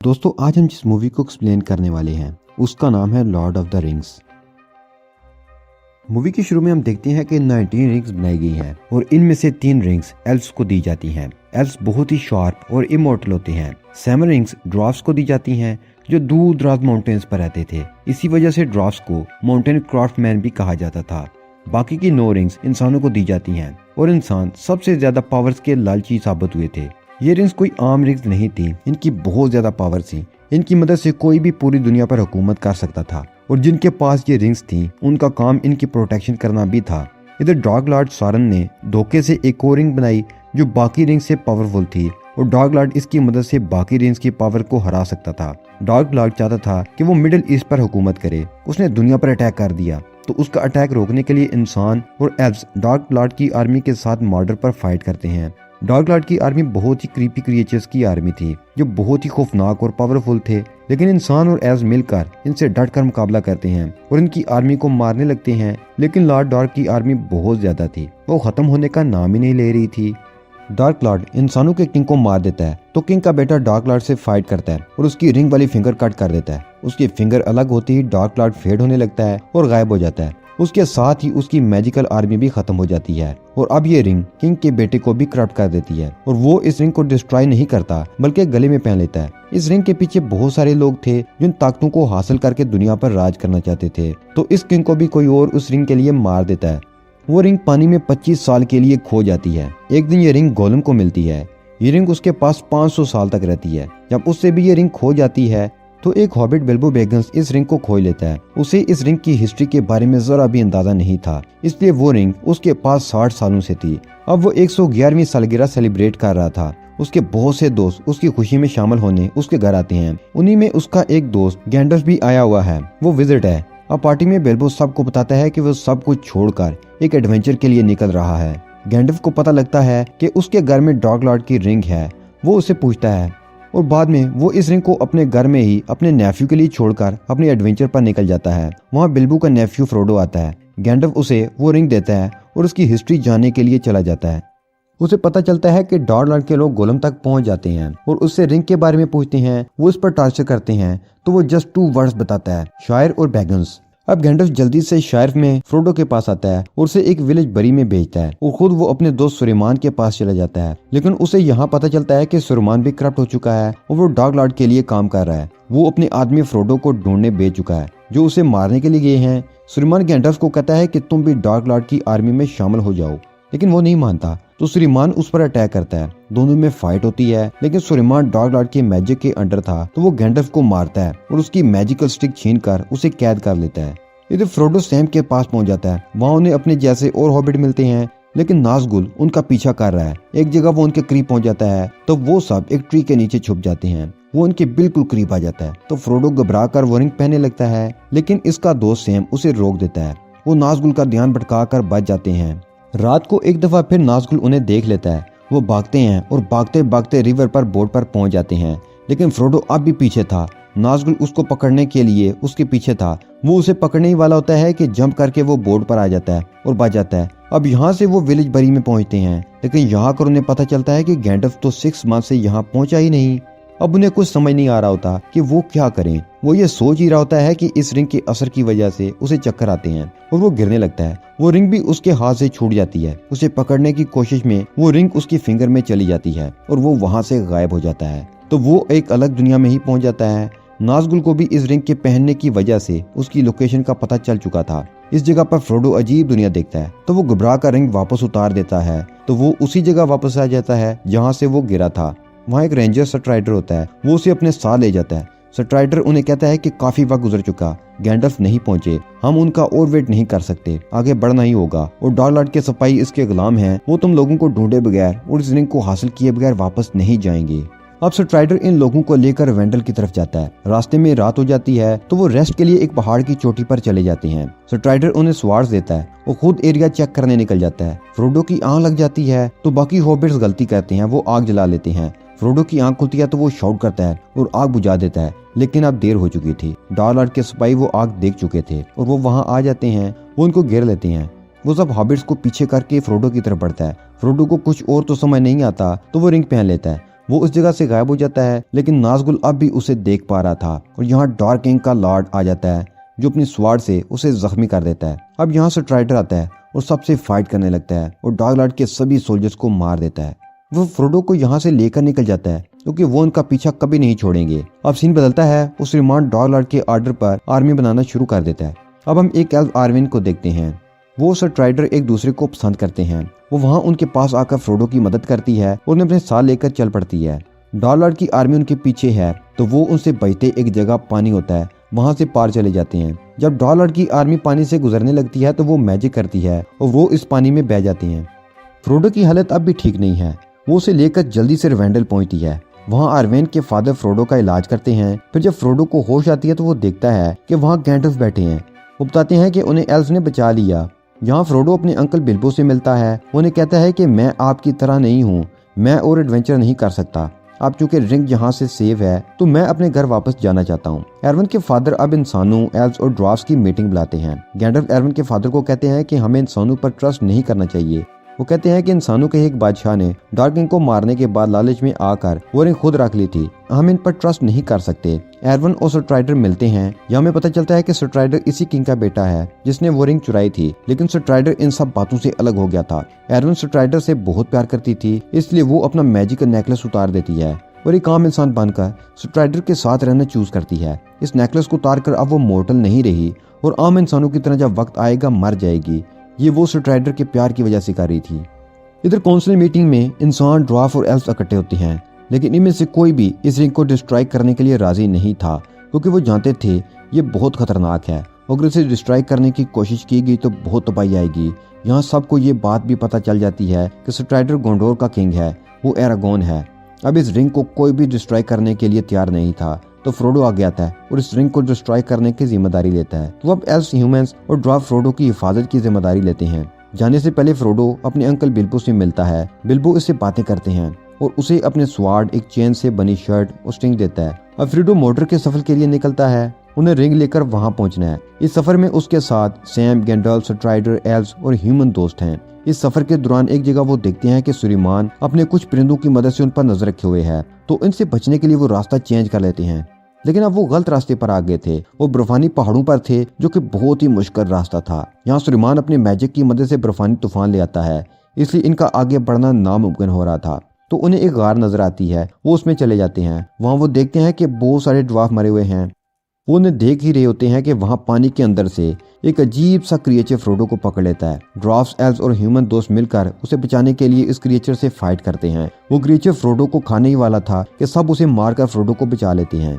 दोस्तों आज हम जिस मूवी को एक्सप्लेन करने वाले हैं उसका नाम है Lord of the rings. Movie के शुरू में हम देखते हैं कि 19 रिंग्स बनाई गई हैं और इनमें से 3 रिंग्स एल्व्स को दी जाती हैं। एल्व्स बहुत ही शार्प और इमोर्टल होते हैं। 7 रिंग्स ड्वार्फ्स को दी जाती हैं जो दूर दराज माउंटेन्स पर रहते थे। इसी वजह से ड्वार्फ्स को माउंटेन क्राफ्टमैन भी कहा जाता था। बाकी की 9 रिंग्स इंसानों को दी जाती हैं और इंसान सबसे ज्यादा पावर्स के लालची साबित हुए थे। ये रिंग्स कोई आम रिंग्स नहीं थी, इनकी बहुत ज्यादा पावर थी। इनकी मदद से कोई भी पूरी दुनिया पर हुकूमत कर सकता था और जिनके पास ये रिंग्स थी उनका काम इनकी प्रोटेक्शन करना भी था। इधर डार्क लॉर्ड सारन ने धोखे से एक और रिंग बनाई जो बाकी रिंग से पावरफुल थी और डार्क लॉर्ड इसकी मदद से बाकी रिंग्स की पावर को हरा सकता था। डार्क लॉर्ड चाहता था कि वो मिडिल ईस्ट पर हुकूमत करे। उसने दुनिया पर अटैक कर दिया तो उसका अटैक रोकने के लिए इंसान और एल्व्स डार्क लॉर्ड की आर्मी के साथ मॉर्डर पर फाइट करते हैं। डार्क लॉर्ड की आर्मी बहुत ही क्रीपी क्रिएचर्स की आर्मी थी जो बहुत ही खौफनाक और पावरफुल थे, लेकिन इंसान और एल्व्स मिलकर इनसे डट कर मुकाबला करते हैं और इनकी आर्मी को मारने लगते हैं। लेकिन लॉर्ड डार्क की आर्मी बहुत ज्यादा थी, वो खत्म होने का नाम ही नहीं ले रही थी। डार्क लॉर्ड इंसानों के किंग को मार देता है तो किंग का बेटा डार्क लॉर्ड से फाइट करता है और उसकी रिंग वाली फिंगर कट कर देता है। उसकी फिंगर अलग होती ही डार्क लॉर्ड फेड होने लगता है और गायब हो जाता है। उसके साथ ही उसकी मैजिकल आर्मी भी खत्म हो जाती है और अब ये रिंग किंग के बेटे को भी करप्ट कर देती है और वो इस रिंग को डिस्ट्रॉय नहीं करता बल्कि गले में पहन लेता है। इस रिंग के पीछे बहुत सारे लोग थे जिन ताकतों को हासिल करके दुनिया पर राज करना चाहते थे, तो इस किंग को भी कोई और उस रिंग के लिए मार देता है। वो रिंग पानी में 25 साल के लिए खो जाती है। एक दिन ये रिंग गोलम को मिलती है। ये रिंग उसके पास 500 साल तक रहती है। जब उससे भी ये रिंग खो जाती है तो एक हॉबिट बिल्बो बेगन्स इस रिंग को खोज लेता है। उसे इस रिंग की हिस्ट्री के बारे में जरा भी अंदाजा नहीं था, इसलिए वो रिंग उसके पास 60 सालों से थी। अब वो 111वीं सालगिरह सेलिब्रेट कर रहा था। उसके बहुत से दोस्त उसकी खुशी में शामिल होने उसके घर आते हैं। उन्हीं में उसका एक दोस्त गैंडल्फ भी आया हुआ है। वो विजिट है। अब पार्टी में बिल्बो सबको बताता है कि वो सब कुछ छोड़कर एक एडवेंचर के लिए निकल रहा है। गैंडल्फ को पता लगता है कि उसके घर में डार्क लॉर्ड की रिंग है। वो उसे पूछता है और बाद में वो इस रिंग को अपने घर में ही अपने नेफ्यू के लिए छोड़कर अपने एडवेंचर पर निकल जाता है। वहाँ बिल्बो का नेफ्यू फ्रोडो आता है। गैंडल्फ उसे वो रिंग देता है और उसकी हिस्ट्री जानने के लिए चला जाता है। उसे पता चलता है कि डार्क लॉर्ड के लोग गोलम तक पहुंच जाते हैं और उससे रिंग के बारे में पूछते हैं। वो इस पर टॉर्चर करते हैं तो वो जस्ट 2 वर्ड्स बताता है, शायर और बैगन्स। अब गैंडल्फ जल्दी से शायर में फ्रोडो के पास आता है और उसे एक विलेज बरी में भेजता है और खुद वो अपने दोस्त सुलेमान के पास चला जाता है। लेकिन उसे यहाँ पता चलता है कि सुलेमान भी करप्ट हो चुका है और वो डार्क लॉर्ड के लिए काम कर रहा है। वो अपने आदमी फ्रोडो को ढूंढने भेज चुका है जो उसे मारने के लिए गए हैं। सुलेमान गैंडल्फ को कहता है कि तुम भी डार्क लॉर्ड की आर्मी में शामिल हो जाओ, लेकिन वो नहीं मानता तो सुलेमान उस पर अटैक करता है। दोनों में फाइट होती है, लेकिन सुलेमान डार्क लॉर्ड के मैजिक के अंडर था तो वो गैंडल्फ को मारता है और उसकी मैजिकल स्टिक छीनकर उसे कैद कर लेता है। इधर फ्रोडो सैम के पास पहुंच जाता है। वहाँ उन्हें अपने जैसे और हॉबिट मिलते हैं, लेकिन नाज़गुल उनका पीछा कर रहा है। एक जगह वो उनके करीब पहुंच जाता है तो वो सब एक ट्री के नीचे छुप जाते हैं। वो उनके बिल्कुल करीब आ जाता है तो फ्रोडो घबरा कर वो रिंग पहनने लगता है, लेकिन इसका दोस्त सैम उसे रोक देता है। वो नाज़गुल का ध्यान भटका कर बच जाते हैं। रात को एक दफा फिर नाज़गुल उन्हें देख लेता है। वो भागते हैं और भागते भागते रिवर पर बोट पर पहुंच जाते हैं, लेकिन फ्रोडो अब भी पीछे था। नाज़गुल उसको पकड़ने के लिए उसके पीछे था। वो उसे पकड़ने ही वाला होता है कि जंप करके वो बोर्ड पर आ जाता है और बच जाता है। अब यहाँ से वो विलेज बरी में पहुंचते हैं, लेकिन यहाँ कर उन्हें पता चलता है कि गैंडल्फ तो 6 मंथ से यहाँ पहुंचा ही नहीं। अब उन्हें कुछ समझ नहीं आ रहा होता कि वो क्या करें। वो ये सोच ही रहा होता है कि इस रिंग के असर की वजह से उसे चक्कर आते हैं और वो गिरने लगता है। वो रिंग भी उसके हाथ से छूट जाती है। उसे पकड़ने की कोशिश में वो रिंग उसकी फिंगर में चली जाती है और वो वहाँ से गायब हो जाता है। तो वो एक अलग दुनिया में ही पहुंच जाता है। नाज़गुल को भी इस रिंग के पहनने की वजह से उसकी लोकेशन का पता चल चुका था। इस जगह पर फ्रोडो अजीब दुनिया देखता है तो वो घबरा कर रिंग वापस उतार देता है तो वो उसी जगह वापस आ जाता है जहाँ से वो गिरा था। वहाँ एक रेंजर स्ट्राइडर होता है। वो उसे अपने साथ ले जाता है। स्ट्राइडर उन्हें कहता है कि काफी वक्त गुजर चुका, गैंडल्फ नहीं पहुंचे, हम उनका और वेट नहीं कर सकते, आगे बढ़ना ही होगा और डार्क लॉर्ड के सिपाही इसके गुलाम हैं। वो तुम लोगों को ढूंढे बगैर और इस रिंग को हासिल किए बगैर वापस नहीं जाएंगे। अब स्ट्राइडर इन लोगों को लेकर वेंडल की तरफ जाता है। रास्ते में रात हो जाती है तो वो रेस्ट के लिए एक पहाड़ की चोटी पर चले जाते हैं। स्ट्राइडर उन्हें स्वार्ड्स देता है और खुद एरिया चेक करने निकल जाता है। फ्रोडो की आंख लग जाती है तो बाकी हॉबिट्स गलती करते हैं, वो आग जला लेते हैं। फ्रोडो की आंख खुलती है तो वो शाउट करता है और आग बुझा देता है, लेकिन अब देर हो चुकी थी। डार्क लॉर्ड के सिपाही वो आग देख चुके थे और वो वहाँ आ जाते हैं। वो उनको घेर लेते हैं। वो सब हॉबिट्स को पीछे करके फ्रोडो की तरफ बढ़ता है। फ्रोडो को कुछ और तो समझ नहीं आता तो वो रिंग पहन लेता है। वो उस जगह से गायब हो जाता है, लेकिन नाज़गुल अब भी उसे देख पा रहा था और यहाँ डार्क किंग का लॉर्ड आ जाता है जो अपनी स्वार्ड से उसे जख्मी कर देता है। अब यहाँ स्ट्राइडर आता है और सबसे फाइट करने लगता है और डार्क लॉर्ड के सभी सोल्जर्स को मार देता है। वो फ्रोडो को यहाँ से लेकर निकल जाता है क्योंकि वो उनका पीछा कभी नहीं छोड़ेंगे। अब सीन बदलता है, उस श्रीमान डार्क लॉर्ड के ऑर्डर पर आर्मी बनाना शुरू कर देता है। अब हम एक एल्फ आर्मिन को देखते हैं। वो स्ट्राइडर एक दूसरे को पसंद करते हैं। वो वहाँ उनके पास आकर फ्रोडो की मदद करती है और उन्हें अपने साथ लेकर चल पड़ती है। डार्क लॉर्ड की आर्मी उनके पीछे है तो वो उनसे बचते एक जगह पानी होता है वहाँ से पार चले जाते हैं। जब डार्क लॉर्ड की आर्मी पानी से गुजरने लगती है तो वो मैजिक करती है और वो इस पानी में बह जाती हैं। फ्रोडो की हालत अब भी ठीक नहीं है। वो उसे लेकर जल्दी से रिवेंडल पहुंचती है। वहाँ आर्वेन के फादर फ्रोडो का इलाज करते हैं। फिर जब फ्रोडो को होश आती है तो वो देखता है कि वहाँ गैंडल्फ बैठे हैं। वो बताते हैं कि उन्हें एल्फ ने बचा लिया। यहाँ फ्रोडो अपने अंकल बिल्बो से मिलता है। उन्हें कहता है कि मैं आपकी तरह नहीं हूँ, मैं और एडवेंचर नहीं कर सकता। अब चूंकि रिंग यहाँ से सेव है तो मैं अपने घर वापस जाना चाहता हूँ। एरवन के फादर अब इंसानों, एल्व्स और ड्वार्फ्स की मीटिंग बुलाते हैं। गैंडल्फ एरवन के फादर को कहते हैं कि हमें इंसानों पर ट्रस्ट नहीं करना चाहिए। वो कहते हैं कि इंसानों के एक बादशाह ने डार्क किंग को मारने के बाद लालच में आकर वो रिंग खुद रख ली थी। हम इन पर ट्रस्ट नहीं कर सकते। एरवन और स्ट्राइडर मिलते हैं। यहाँ हमें पता चलता है कि स्ट्राइडर इसी किंग का बेटा है जिसने वो रिंग चुराई थी, लेकिन स्ट्राइडर इन सब बातों से अलग हो गया था। एरवन स्ट्राइडर से बहुत प्यार करती थी, इसलिए वो अपना मैजिक नेकलेस उतार देती है और एक आम इंसान बनकर स्ट्राइडर के साथ रहना चूज करती है। इस नेकलेस को उतार कर अब वो मोर्टल नहीं रही और आम इंसानों की तरह जब वक्त आएगा मर जाएगी। ये वो स्ट्राइडर के प्यार की वजह से कर रही थी। इधर काउंसिल मीटिंग में इंसान, ड्वार्फ और एल्फ इकट्ठे होते हैं, लेकिन इनमें से कोई भी इस रिंग को डिस्ट्रॉय करने के लिए राजी नहीं था क्योंकि वो जानते थे ये बहुत खतरनाक है। अगर इसे डिस्ट्रॉय करने की कोशिश की गई तो बहुत तबाही आएगी। यहाँ सबको ये बात भी पता चल जाती है कि स्ट्राइडर गोंडोर का किंग है, वो एरागोन है। अब इस रिंग को कोई भी डिस्ट्रॉय करने के लिए तैयार नहीं था तो फ्रोडो आ गया था और इस रिंग को डिस्ट्रॉय करने की जिम्मेदारी लेता है। तो अब एल्व्स, ह्यूमंस और ड्वार्फ फ्रोडो की हिफाजत की जिम्मेदारी लेते हैं। जाने से पहले फ्रोडो अपने अंकल बिल्बो से मिलता है। बिल्बो इससे बातें करते हैं और उसे अपने स्वार्ड, एक चेन से बनी शर्ट और स्ट्रिंग देता है। अब फ्रोडो मोटर के सफर के लिए निकलता है। उन्हें रिंग लेकर वहां पहुंचना है। इस सफर में उसके साथ सैम, गैंडल्फ, स्ट्राइडर, एल्व्स और ह्यूमन दोस्त हैं। इस सफर के दौरान एक जगह वो देखते हैं कि सुलेमान अपने कुछ परिंदों की मदद से उन पर नजर रखे हुए है, तो इनसे बचने के लिए वो रास्ता चेंज कर लेते हैं। लेकिन अब वो गलत रास्ते पर आ गए थे। वो बर्फानी पहाड़ों पर थे जो कि बहुत ही मुश्किल रास्ता था। यहाँ सुलेमान अपने मैजिक की मदद से बर्फानी तूफान ले आता है, इसलिए इनका आगे बढ़ना नामुमकिन हो रहा था। तो उन्हें एक गार नजर आती है, वो उसमें चले जाते हैं। वहाँ वो देखते हैं कि बहुत सारे ड्वार्फ मरे हुए हैं। वो उन्हें देख ही रहे होते हैं कि वहाँ पानी के अंदर से एक अजीब सा क्रिएचर फ्रोडो को पकड़ लेता है। ड्वार्फ्स, एल्व्स और ह्यूमन दोस्त मिलकर उसे बचाने के लिए इस क्रिएचर से फाइट करते हैं। वो क्रिएचर फ्रोडो को खाने ही वाला था कि सब उसे मारकर फ्रोडो को बचा लेते हैं।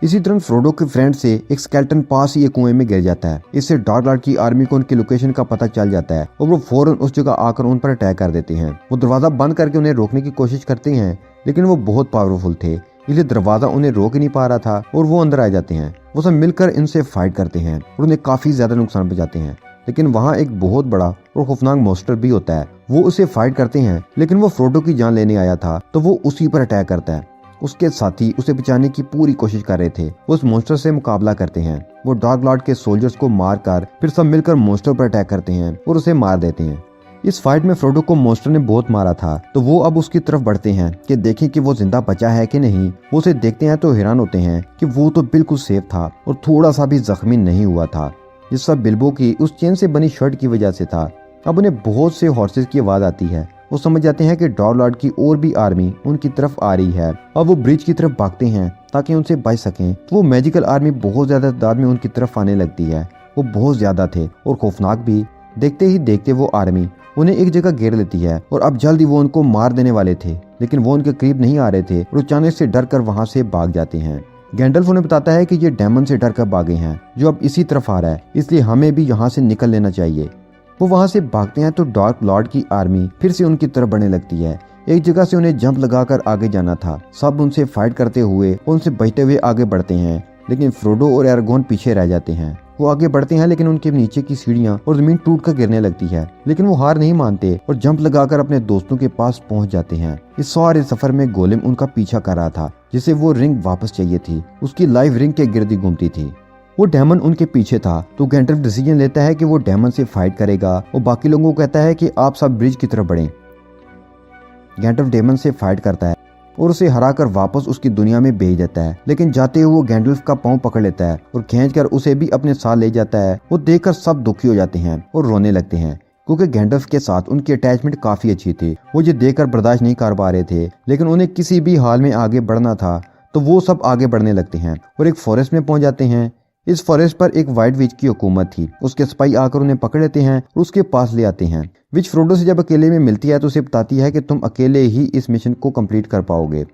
इसी तरह फ्रोडो के फ्रेंड से एक स्केलेटन पास ही एक कुएं में गिर जाता है। इससे डार्क लॉर्ड की आर्मी को उनकी लोकेशन का पता चल जाता है और वो फौरन उस जगह आकर उन पर अटैक कर देते हैं। वो दरवाजा बंद करके उन्हें रोकने की कोशिश करते हैं, लेकिन वो बहुत पावरफुल थे, इसलिए दरवाजा उन्हें रोक ही नहीं पा रहा था और वो अंदर आ जाते हैं। वो सब मिलकर इनसे फाइट करते हैं और उन्हें काफी ज्यादा नुकसान पहुंचाते हैं। लेकिन वहाँ एक बहुत बड़ा और खौफनाक मॉन्स्टर भी होता है। वो उसे फाइट करते हैं, लेकिन वो फ्रोडो की जान लेने आया था तो वो उसी पर अटैक करता है। उसके साथी उसे बचाने की पूरी कोशिश कर रहे थे। वो उस मॉन्स्टर से मुकाबला करते हैं। वो डार्क लॉर्ड के सोल्जर्स को मारकर फिर सब मिलकर मॉन्स्टर पर अटैक करते हैं और उसे मार देते हैं। इस फाइट में फ्रोडो को मॉन्स्टर ने बहुत मारा था, तो वो अब उसकी तरफ बढ़ते हैं कि देखें कि वो जिंदा बचा है कि नहीं। वो उसे देखते हैं तो हैरान होते हैं कि वो तो बिल्कुल सेफ था और थोड़ा सा भी जख्मी नहीं हुआ था। ये सब बिल्बो की उस चेन से बनी शर्ट की वजह से था। अब उन्हें बहुत से हॉर्सेस की आवाज आती है। वो समझ जाते हैं कि डार्क लॉर्ड की और भी आर्मी उनकी तरफ आ रही है। अब वो ब्रिज की तरफ भागते हैं ताकि उनसे बच सकें। तो वो मैजिकल आर्मी बहुत ज्यादा तादाद में उनकी तरफ आने लगती है। वो बहुत ज्यादा थे और खौफनाक भी। देखते ही देखते वो आर्मी उन्हें एक जगह घेर लेती है और अब जल्दी वो उनको मार देने वाले थे, लेकिन वो उनके करीब नहीं आ रहे थे और अचानक से डर कर वहाँ से भाग जाते हैं। गैंडल्फ उन्हें बताता है कि ये डेमन से डर कर भागे हैं जो अब इसी तरफ आ रहा है, इसलिए हमें भी यहाँ से निकल लेना चाहिए। वो वहाँ से भागते हैं तो डार्क लॉर्ड की आर्मी फिर से उनकी तरफ बढ़ने लगती है। एक जगह से उन्हें जंप लगाकर आगे जाना था। सब उनसे फाइट करते हुए उनसे बचते हुए आगे बढ़ते हैं, लेकिन फ्रोडो और एरागोन पीछे रह जाते हैं। वो आगे बढ़ते हैं, लेकिन उनके नीचे की सीढ़ियां और जमीन टूट कर गिरने लगती है, लेकिन वो हार नहीं मानते और जंप लगाकर अपने दोस्तों के पास पहुंच जाते हैं। इस सारे सफर में गोलेम उनका पीछा कर रहा था, जिसे वो रिंग वापस चाहिए थी। उसकी लाइफ रिंग के गिर्द घूमती थी। वो डेमन उनके पीछे था, तो गैंडल्फ डिसीजन लेता है कि वो डेमन से फाइट करेगा और बाकी लोगों को कहता है कि आप सब ब्रिज की तरफ बढ़ें। गैंडल्फ डेमन से फाइट करता है और उसे हराकर वापस उसकी दुनिया में भेज देता है। लेकिन जाते हुए वो गैंडल्फ का पांव पकड़ लेता है और खींचकर उसे भी अपने साथ ले जाता है। वो देखकर सब दुखी हो जाते हैं और रोने लगते हैं क्योंकि गैंडल्फ के साथ उनकी अटैचमेंट काफी अच्छी थी। वो ये देखकर बर्दाश्त नहीं कर पा रहे थे, लेकिन उन्हें किसी भी हाल में आगे बढ़ना था, तो वो सब आगे बढ़ने लगते हैं और एक फॉरेस्ट में पहुंच जाते हैं। इस फॉरेस्ट पर एक व्हाइट विच की हुकूमत थी। उसके सिपाही आकर उन्हें पकड़ लेते हैं और उसके पास ले आते हैं। विच फ्रोडो से जब अकेले में मिलती है तो उसे बताती है कि तुम अकेले ही इस मिशन को कंप्लीट कर पाओगे।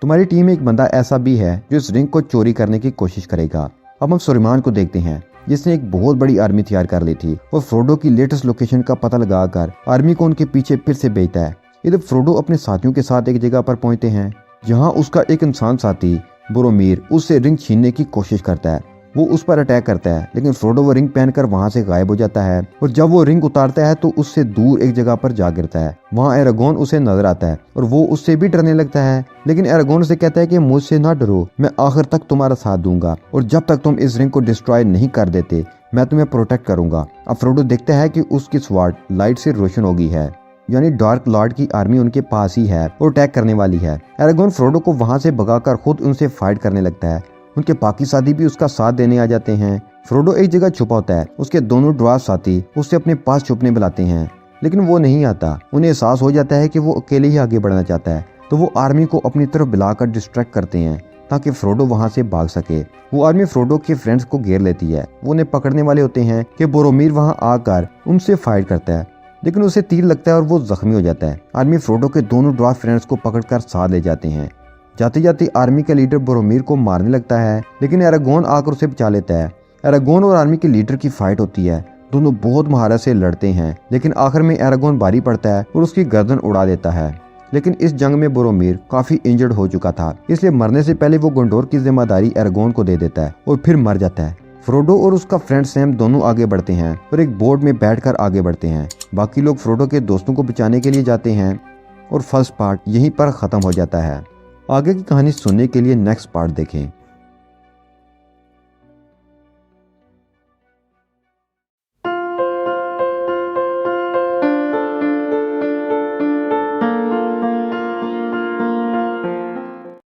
तुम्हारी टीम में एक बंदा ऐसा भी है जो इस रिंग को चोरी करने की कोशिश करेगा। अब हम सोरेमान को देखते हैं जिसने एक बहुत बड़ी आर्मी तैयार कर ली थी और फ्रोडो की लेटेस्ट लोकेशन का पता लगाकर आर्मी को उनके पीछे फिर से भेजता है। इधर फ्रोडो अपने साथियों के साथ एक जगह पर पहुंचते हैं जहां उसका एक इंसान साथी बोरोमीर उससे रिंग छीनने की कोशिश करता है। वो उस पर अटैक करता है, लेकिन फ्रोडो वो रिंग पहनकर वहां से गायब हो जाता है और जब वो रिंग उतारता है तो उससे दूर एक जगह पर जा गिरता है। वहाँ एरागोन उसे नजर आता है और वो उससे भी डरने लगता है, लेकिन एरागोन उसे कहता है कि मुझसे ना डरो, मैं आखिर तक तुम्हारा साथ दूंगा और जब तक तुम इस रिंग को डिस्ट्रॉय नहीं कर देते मैं तुम्हें प्रोटेक्ट करूंगा। अब फ्रोडो देखता है कि उसकी स्वार्ड लाइट से रोशन हो गई है, यानी डार्क लॉर्ड की आर्मी उनके पास ही है और अटैक करने वाली है। एरागोन फ्रोडो को वहां से भगाकर खुद उनसे फाइट करने लगता है। उनके बाकी साथी भी उसका साथ देने आ जाते हैं। फ्रोडो एक जगह छुपा होता है। उसके दोनों ड्वार्फ साथी उससे अपने पास छुपने बुलाते हैं, लेकिन वो नहीं आता। उन्हें एहसास हो जाता है कि वो अकेले ही आगे बढ़ना चाहता है, तो वो आर्मी को अपनी तरफ बुलाकर डिस्ट्रैक्ट करते हैं ताकि फ्रोडो वहां से भाग सके। वो आर्मी फ्रोडो के फ्रेंड्स को घेर लेती है। वो उन्हें पकड़ने वाले होते हैं कि बोरोमीर वहां आकर उनसे फाइट करता है, लेकिन उसे तीर लगता है और वो जख्मी हो जाता है। आर्मी फ्रोडो के दोनों ड्वार्फ फ्रेंड्स को पकड़कर साथ ले जाते हैं। जाते जाते आर्मी का लीडर बोरोमीर को मारने लगता है, लेकिन एरागोन आकर उसे बचा लेता है। एरागोन और आर्मी के लीडर की फाइट होती है। दोनों बहुत महारत से लड़ते हैं, लेकिन आखिर में एरागोन भारी पड़ता है और उसकी गर्दन उड़ा देता है। लेकिन इस जंग में बोरोमीर काफी इंजर्ड हो चुका था, इसलिए मरने से पहले वो गोंडोर की जिम्मेदारी एरागोन को दे देता है और फिर मर जाता है। फ्रोडो और उसका फ्रेंड सैम दोनों आगे बढ़ते हैं और एक बोट में बैठकर आगे बढ़ते हैं। बाकी लोग फ्रोडो के दोस्तों को बचाने के लिए जाते हैं और फर्स्ट पार्ट यहीं पर खत्म हो जाता है। आगे की कहानी सुनने के लिए नेक्स्ट पार्ट देखें।